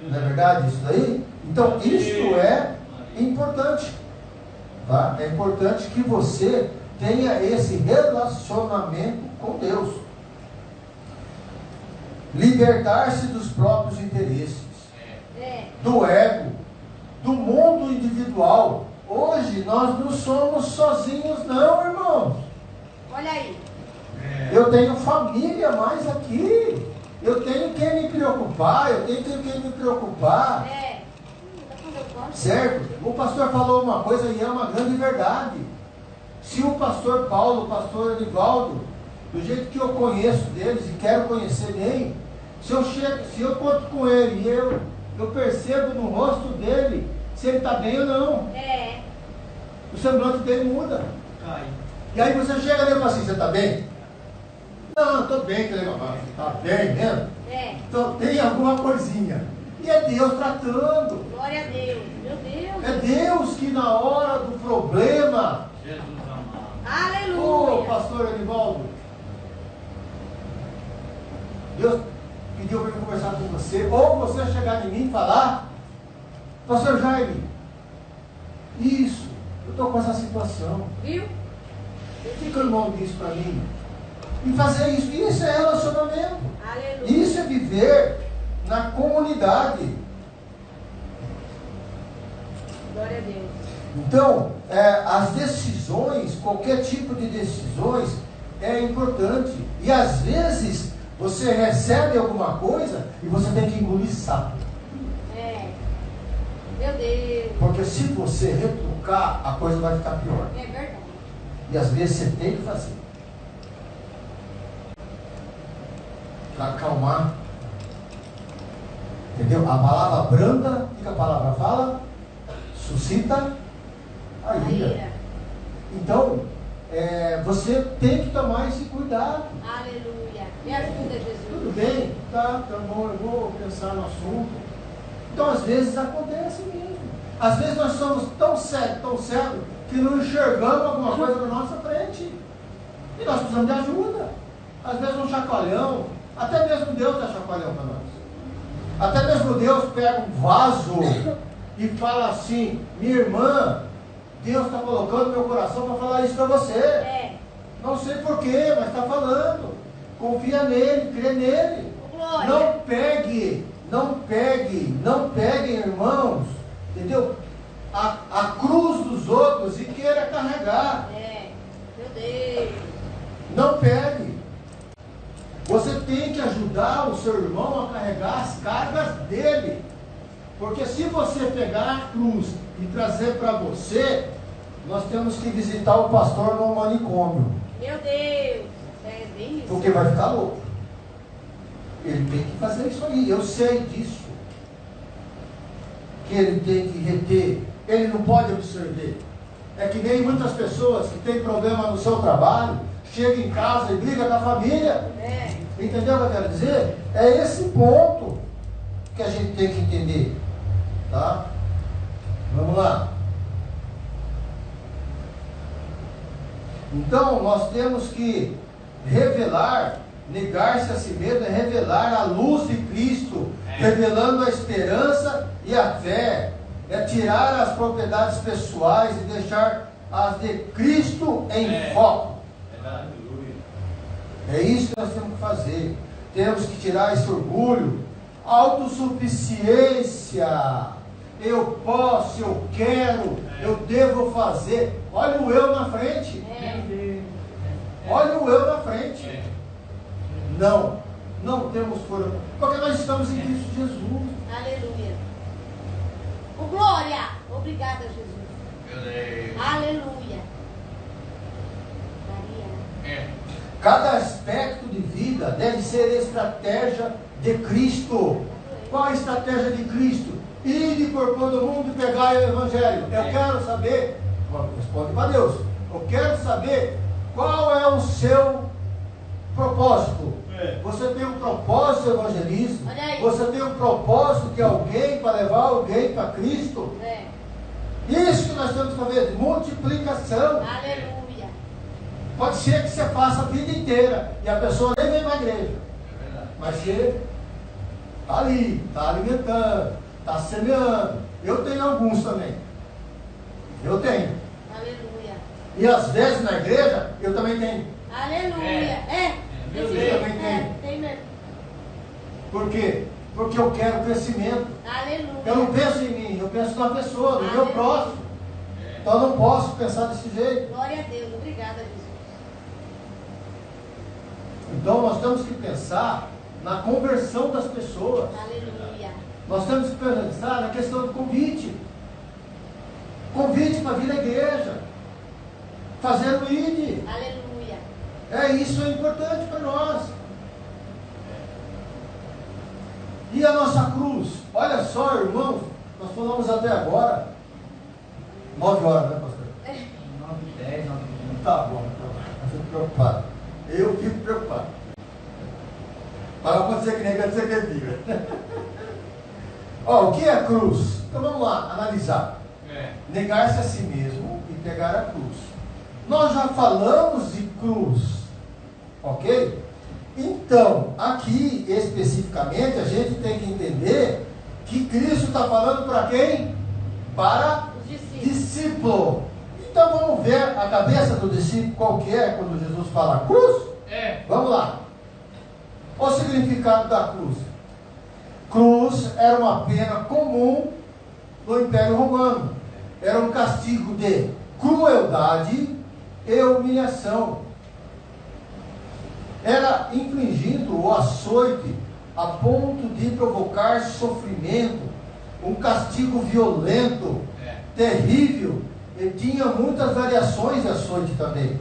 Não é verdade isso daí? Então, isso é importante. Tá? É importante que você tenha esse relacionamento com Deus. Libertar-se dos próprios interesses, do ego, do mundo individual. Hoje nós não somos sozinhos não, irmãos. Olha aí. Eu tenho família mais aqui. Eu tenho quem me preocupar, Certo? O pastor falou uma coisa e é uma grande verdade. Se o pastor Paulo, o pastor Edivaldo, do jeito que eu conheço deles e quero conhecer bem, se eu conto com ele e eu percebo no rosto dele se ele está bem ou não. O semblante dele muda. E aí você chega nele e fala assim, você está bem? Não, estou bem, que legal. Está bem mesmo? Então tem alguma coisinha. E é Deus tratando. Glória a Deus. Meu Deus. É Deus que na hora do problema. Jesus amado. Aleluia. Ô, pastor Edivaldo, Deus pediu para eu conversar com você. Ou você chegar em mim e falar, pastor Jaime, isso, eu estou com essa situação. Viu? O que o irmão disse para mim? E fazer isso. Isso é relacionamento. Aleluia. Isso é viver na comunidade. Glória a Deus. Então, as decisões, qualquer tipo de decisões é importante. E às vezes você recebe alguma coisa e você tem que engolir sapo. Meu Deus. Porque se você retrucar, a coisa vai ficar pior. É verdade. E às vezes você tem que fazer. Para acalmar. Entendeu? A palavra branda, o que a palavra fala? Suscita a ira. Então, você tem que tomar esse cuidado. Aleluia. Me ajuda, Jesus. Tudo bem? Tá bom, eu vou pensar no assunto. Então, às vezes acontece mesmo. Às vezes nós somos tão cegos, que não enxergamos alguma coisa na nossa frente. E nós precisamos de ajuda. Às vezes um chacoalhão, até mesmo Deus dá chacoalhão para nós. Até mesmo Deus pega um vaso e fala assim, minha irmã, Deus está colocando no meu coração para falar isso para você. Não sei porquê, mas está falando. Confia nele, crê nele. Glória. Não peguem, irmãos, entendeu? A cruz dos outros e queira carregar. Meu Deus. Não pegue. Você tem que ajudar o seu irmão a carregar as cargas dele. Porque se você pegar a cruz e trazer para você, nós temos que visitar o pastor no manicômio. Meu Deus. É bem isso. Porque vai ficar louco. Ele tem que fazer isso aí. Eu sei disso. Que ele tem que reter. Ele não pode absorver. É que nem muitas pessoas que têm problema no seu trabalho, chegam em casa e brigam com a família. Entendeu o que eu quero dizer? É esse ponto que a gente tem que entender. Tá? Vamos lá. Então, nós temos que revelar, negar-se a si mesmo, é revelar a luz de Cristo, revelando a esperança e a fé, é tirar as propriedades pessoais e deixar as de Cristo em foco. É isso que nós temos que fazer. Temos que tirar esse orgulho. Autossuficiência. Eu posso, eu quero, eu devo fazer. Olha o eu na frente. Olha o eu na frente. Não temos força. Porque nós estamos em Cristo Jesus. Aleluia. O glória. Obrigada, Jesus. Aleluia. Maria. Cada aspecto de vida deve ser estratégia de Cristo. Qual a estratégia de Cristo? Ir por todo mundo e pegar o Evangelho. Eu quero saber, responde para Deus, eu quero saber qual é o seu propósito. Você tem um propósito de evangelismo, você tem um propósito de alguém para levar alguém para Cristo. Isso que nós temos que fazer, multiplicação. Aleluia. Pode ser que você faça a vida inteira e a pessoa nem vem para a igreja, mas você está ali, está alimentando, está semeando. Eu tenho alguns também. Eu tenho. Aleluia. E às vezes na igreja eu também tenho. Aleluia. Eu também tenho. Tem mesmo. Por quê? Porque eu quero crescimento. Aleluia. Eu não penso em mim, eu penso na pessoa, no meu próximo. Então eu não posso pensar desse jeito. Glória a Deus. Obrigada, Jesus. Então nós temos que pensar na conversão das pessoas. Aleluia. Nós temos que pensar na questão do convite. Convite para vir à igreja. Fazer o ID. Aleluia. Isso é importante para nós. E a nossa cruz? Olha só, irmãos, nós falamos até agora 9 horas, né, pastor? 9h10, 9h20. Tá bom, eu fico preocupado. Eu fico preocupado. Para não acontecer que nem acontecer que é Bíblia. O que é a cruz? Então vamos lá, analisar. Negar-se a si mesmo e pegar a cruz. Nós já falamos de cruz, ok? Então, aqui especificamente, a gente tem que entender que Cristo está falando para quem? Para Os discípulos. discípulo. Então vamos ver a cabeça do discípulo qual que é quando Jesus fala cruz? Vamos lá. O significado da cruz. Cruz era uma pena comum no Império Romano. Era um castigo de crueldade e humilhação. Era infligido o açoite a ponto de provocar sofrimento, um castigo violento, terrível, e tinha muitas variações de açoite também.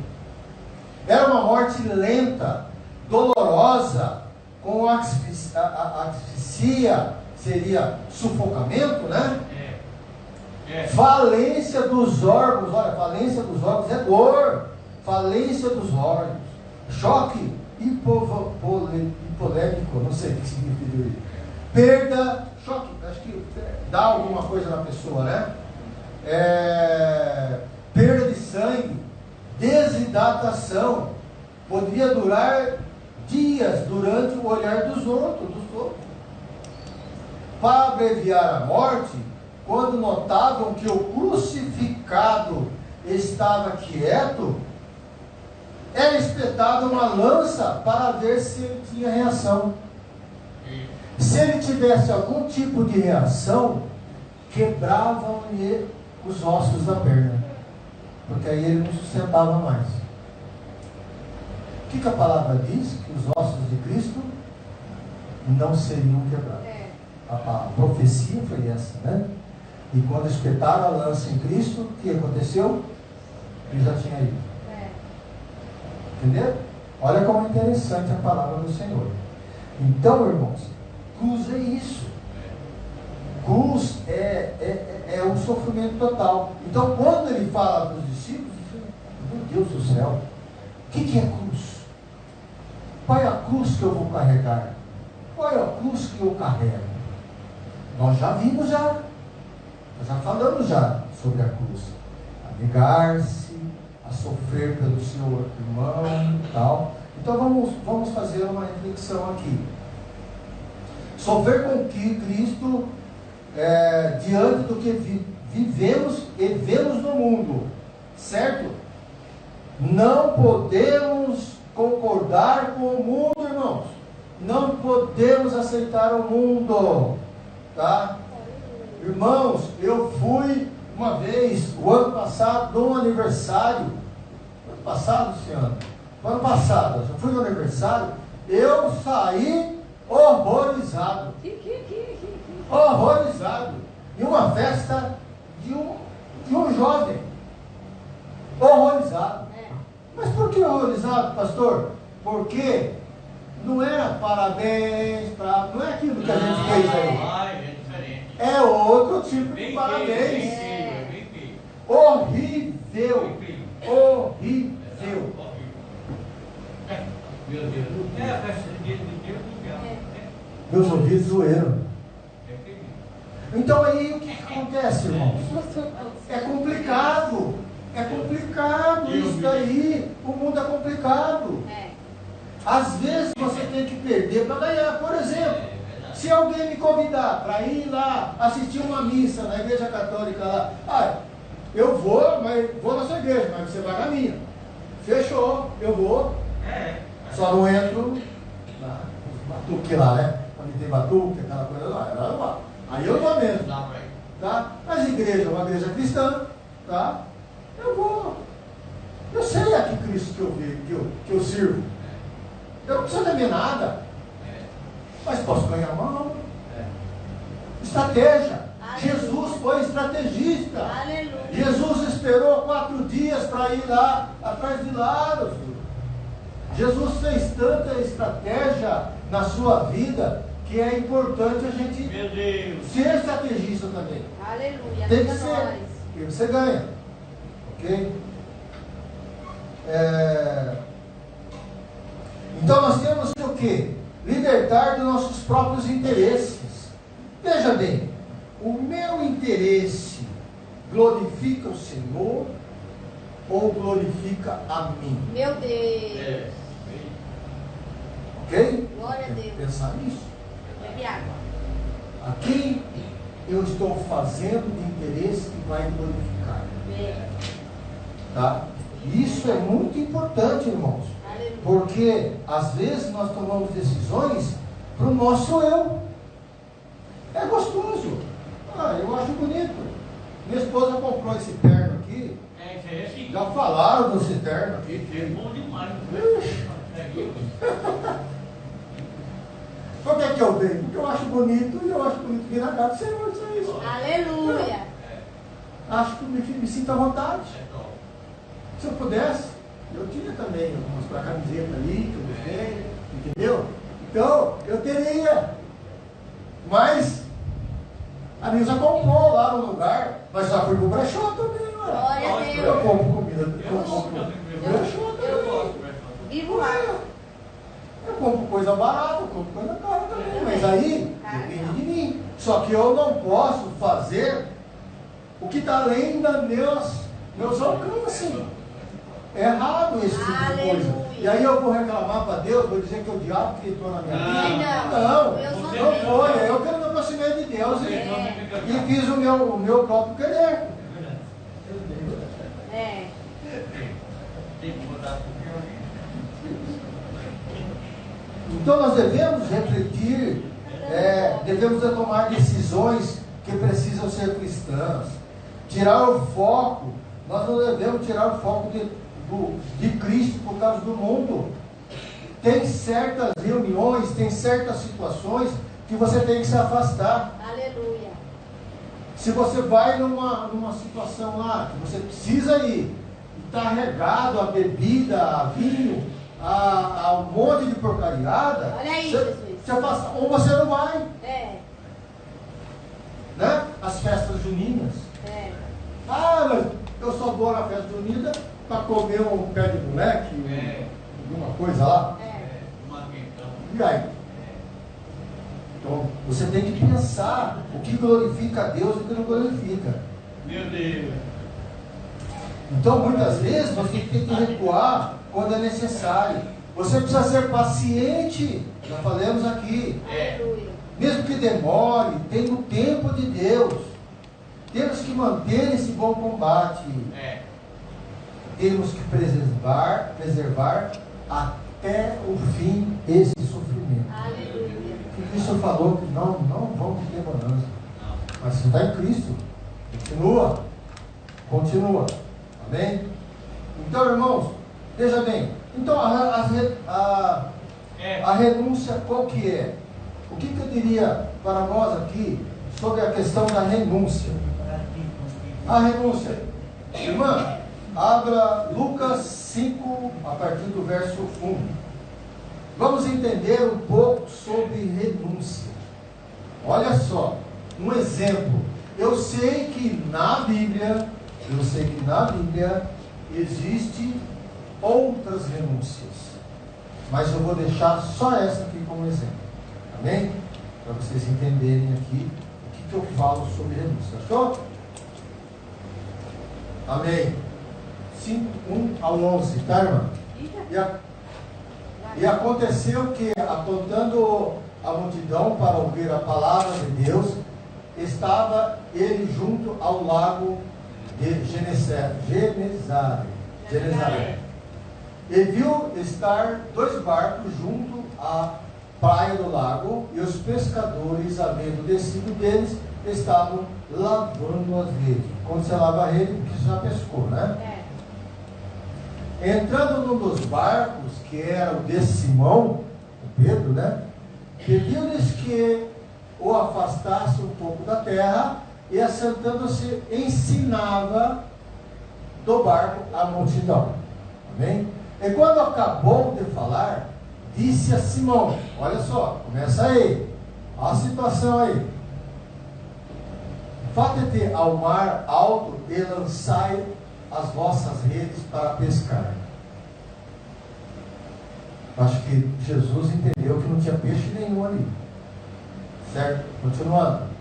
Era uma morte lenta, dolorosa, com asfixia, seria sufocamento, né? Falência dos órgãos, olha, falência dos órgãos é dor, falência dos órgãos, choque hipolêmico, não sei o que significa isso. Perda, choque, acho que dá alguma coisa na pessoa, né? Perda de sangue, desidratação, poderia durar dias durante o olhar dos outros. Para abreviar a morte, quando notavam que o crucificado estava quieto, era espetada uma lança para ver se ele tinha reação. Se ele tivesse algum tipo de reação, quebravam-lhe os ossos da perna, porque aí ele não sustentava mais. O que a palavra diz? Que os ossos de Cristo não seriam quebrados. A profecia foi essa, né? E quando espetaram a lança em Cristo, o que aconteceu? Ele já tinha ido. Entendeu? Olha como é interessante a palavra do Senhor. Então, irmãos, cruz é isso. Cruz é o sofrimento total. Então, quando ele fala para os discípulos, meu Deus do céu, o que é cruz? Qual é a cruz que eu vou carregar? Qual é a cruz que eu carrego? Nós já vimos nós já falamos sobre a cruz. A negar-se, a sofrer pelo seu irmão e tal. Então vamos fazer uma reflexão aqui. Sofrer com que Cristo diante do que vivemos e vemos no mundo, certo? Não podemos concordar com o mundo, irmãos. Não podemos aceitar o mundo, tá? Irmãos, eu fui uma vez, o ano passado, num aniversário. Ano passado, esse ano? Ano passado, eu fui no aniversário, eu saí horrorizado. Horrorizado. Em uma festa de um jovem. Horrorizado. Mas por que horrorizado, pastor? Porque não era parabéns, não é aquilo que a gente fez aí. É outro tipo de parabéns. Horrível. Horrível. Meu Deus. É a festa de Deus do Deus. Meus ouvidos doeram. Então aí o que acontece, irmãos? É complicado. É complicado isso daí. O mundo é complicado. Às vezes você tem que perder para ganhar. Por exemplo, se alguém me convidar para ir lá assistir uma missa na igreja católica lá, eu vou, mas vou na sua igreja, mas você vai na minha. Fechou, eu vou. Só não entro na batuque lá, né? Quando tem batuque, aquela coisa lá. Aí eu vou mesmo. Tá? Mas igreja é uma igreja cristã, tá? Eu vou. Eu sei a que Cristo que eu sirvo. Eu não preciso temer nada. Mas posso ganhar mal. Estratégia. Aleluia. Jesus foi estrategista. Aleluia. Jesus esperou 4 dias para ir lá atrás de Lázaro. Jesus fez tanta estratégia na sua vida que é importante a gente ser estrategista também. Aleluia. Tem que ser. Porque você ganha. Ok? Então nós temos que o quê? Libertar dos nossos próprios interesses. Veja bem, o meu interesse glorifica o Senhor ou glorifica a mim? Meu Deus. Ok? Glória a Deus. Tem que pensar nisso. Bebe água. A quem eu estou fazendo de interesse que vai glorificar? Tá? Isso é muito importante, irmãos. Porque às vezes nós tomamos decisões para o nosso eu. É gostoso. Eu acho bonito. Minha esposa comprou esse terno aqui. Já falaram desse terno aqui. É bom demais. Por que eu venho? Porque eu acho bonito e eu acho bonito vir na casa do Senhor. Isso é isso. Aleluia. Acho que me sinto à vontade. Se eu pudesse, eu tinha também uma camiseta ali que eu gostei, entendeu? Então, eu teria. Mas a Nilza comprou lá no lugar, mas já fui pro brechó também, ué. Glória a Deus. Eu compro comida, eu compro brechó também. Vivo lá. Eu compro coisa barata, eu compro coisa cara também, mas aí depende de mim. Só que eu não posso fazer o que está além dos meus alcances. É errado esse tipo de coisa. E aí eu vou reclamar para Deus, vou dizer que é o diabo que entrou na minha vida. Não foi. Eu que não me aproximei de Deus e fiz o meu próprio querer. Então nós devemos refletir, devemos tomar decisões que precisam ser cristãs. Tirar o foco, nós não devemos tirar o foco de Cristo por causa do mundo. Tem certas reuniões, tem certas situações que você tem que se afastar. Aleluia. Se você vai numa situação lá, que você precisa ir, e está regado a bebida, a vinho, a um monte de porcariada, olha aí, Jesus. Você afasta, ou você não vai. Né? As festas juninas. Mas eu só vou na festa junina para comer um pé de moleque, alguma coisa lá. E aí? Então, você tem que pensar o que glorifica a Deus e o que não glorifica. Meu Deus. Então, muitas vezes, você tem que recuar quando é necessário. Você precisa ser paciente, já falamos aqui. Mesmo que demore, tem o tempo de Deus. Temos que manter esse bom combate. Temos que preservar a até o fim esse sofrimento. Aleluia. Que Cristo falou que não vamos ter bonança. Mas se está em Cristo, continua. Amém? Então, irmãos, veja bem. Então, a renúncia qual que é? O que eu diria para nós aqui sobre a questão da renúncia? A renúncia. Irmã, abra Lucas 5, a partir do verso 1. Vamos entender um pouco sobre renúncia. Olha só, um exemplo. Eu sei que na Bíblia existe outras renúncias, mas eu vou deixar só essa aqui como exemplo. Amém? Para vocês entenderem aqui o que eu falo sobre renúncia. Achou? Amém. 5, 1 ao 11, tá, irmã? E aconteceu que, apontando a multidão para ouvir a palavra de Deus, estava ele junto ao lago de Genezaré. E viu estar 2 barcos junto à praia do lago, e os pescadores, havendo descido deles, estavam lavando as redes. Quando você lava a rede, porque você já pescou, né? Entrando num dos barcos, que era o de Simão, o Pedro, né? Pediu-lhes que o afastasse um pouco da terra, e assentando-se, ensinava do barco a multidão. Amém? E quando acabou de falar, disse a Simão, olha só, começa aí, olha a situação aí. Fate-te ao mar alto e lançai as vossas redes para pescar. Acho que Jesus entendeu que não tinha peixe nenhum ali. Certo? Continuando.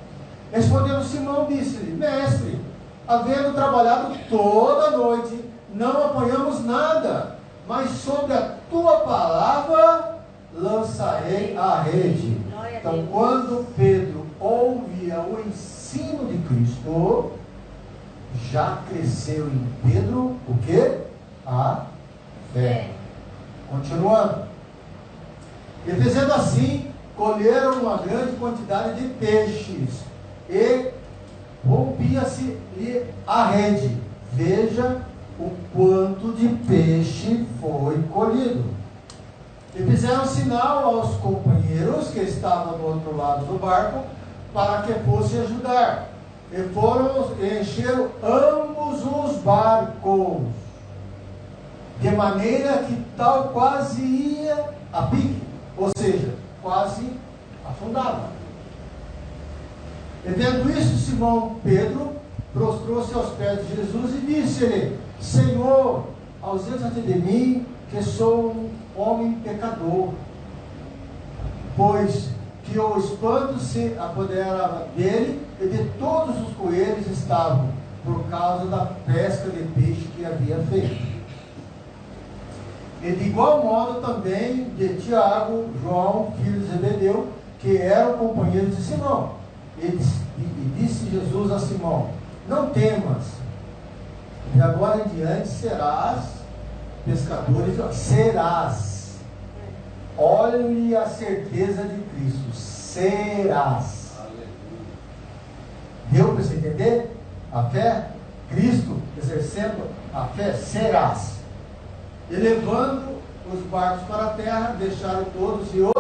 Respondendo Simão, disse-lhe, mestre, havendo trabalhado toda a noite, não apanhamos nada, mas sobre a tua palavra lançarei a rede. Então, quando Pedro ouvia o ensino de Cristo, já cresceu em Pedro o que? A fé. Continuando. E fazendo assim, colheram uma grande quantidade de peixes, e rompia-se-lhe a rede. Veja o quanto de peixe foi colhido. E fizeram sinal aos companheiros que estavam do outro lado do barco, para que fossem ajudar. E foram e encheram ambos os barcos, de maneira que tal quase ia a pique, ou seja, quase afundava. E vendo isso, Simão Pedro prostrou-se aos pés de Jesus e disse-lhe, Senhor, ausenta-te de mim, que sou um homem pecador. Pois que o espanto se apoderava dele, e de todos os coelhos estavam, por causa da pesca de peixe que havia feito. E de igual modo também de Tiago, João, filho de Zebedeu, que eram companheiros de Simão. E disse Jesus a Simão, não temas, de agora em diante serás pescadores, serás. Olhe a certeza de Cristo, serás. Deu para você entender? A fé, Cristo exercendo a fé, serás. E levando os barcos para a terra, deixaram todos e o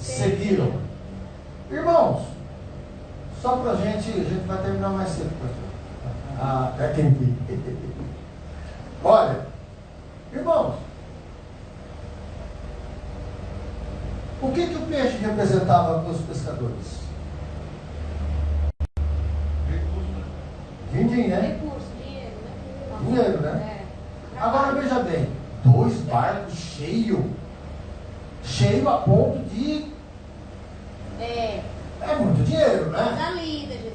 seguiram. Irmãos, só para a gente vai terminar mais cedo, pastor. Até quem vi. Olha, irmãos, o que o peixe representava para os pescadores? Din-din, né? Recurso, dinheiro, né? Dinheiro, né? É. Agora veja bem, 2 barcos cheios a ponto de... É muito dinheiro, né? da lida, Jesus.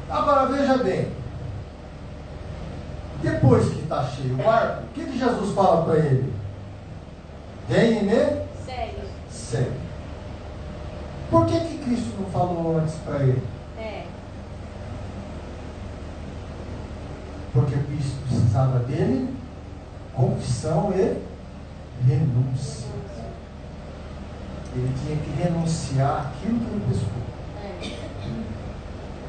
Agora veja bem, depois que está cheio o barco, o que Jesus fala para ele? Vem e me segue. Por que Cristo não falou antes para ele? Porque Cristo precisava dele, confissão e renúncia. Ele tinha que renunciar àquilo que ele pescou.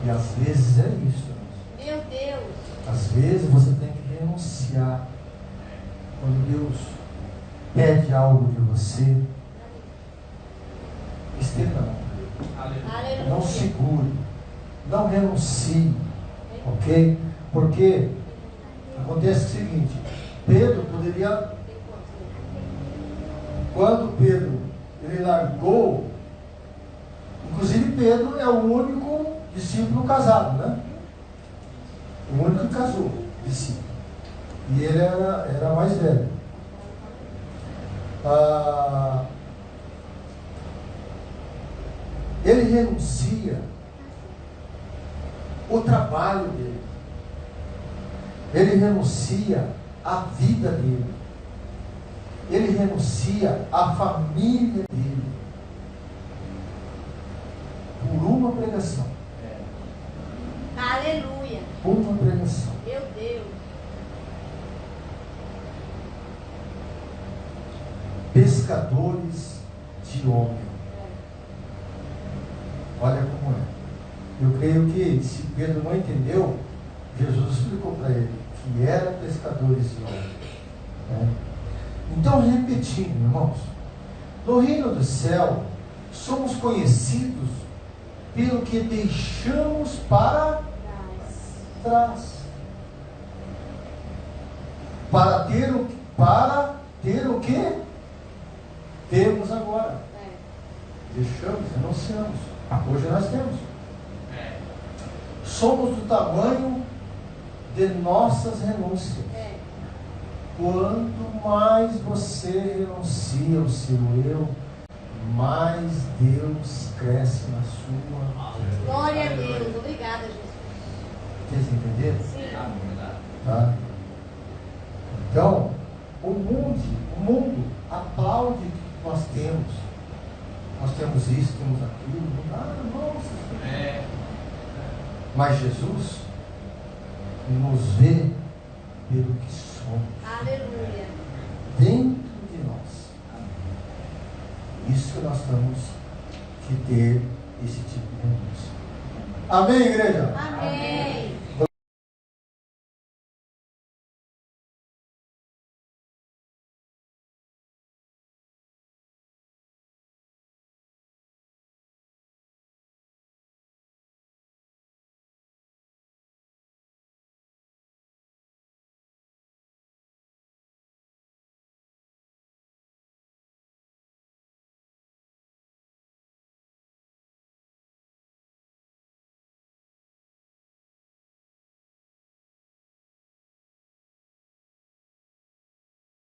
E às vezes é isso. Meu Deus. Às vezes você tem que renunciar. Quando Deus pede algo de você, estenda a mão. Aleluia. Não segure. Não renuncie. Ok? Porque acontece o seguinte: Pedro poderia, quando Pedro ele largou, inclusive Pedro é o único discípulo casado, né? O único que casou, discípulo. E ele era mais velho. Ele renuncia o trabalho dele. Ele renuncia a vida dele. Ele renuncia a família dele. Por uma pregação. Aleluia. Por uma pregação. Meu Deus. Pescadores de homem. Olha como é. Eu creio que se Pedro não entendeu, Jesus explicou para ele que era pescadores de homem. Né? Então, repetindo, irmãos, no reino do céu, somos conhecidos pelo que deixamos para trás. Para ter o que temos agora. Deixamos, renunciamos. Hoje nós temos. Somos do tamanho de nossas renúncias. Quanto mais você renuncia ao seu eu, mais Deus cresce na sua vida. Glória a Deus. Obrigada, Jesus. Vocês entenderam? Sim. Tá? Então, o mundo aplaude o que nós temos. Nós temos isso, temos aquilo. Nossa. Mas Jesus nos vê pelo que somos. Aleluia. Dentro de nós. Isso que nós temos que ter esse tipo de renúncia. Amém, igreja? Amém.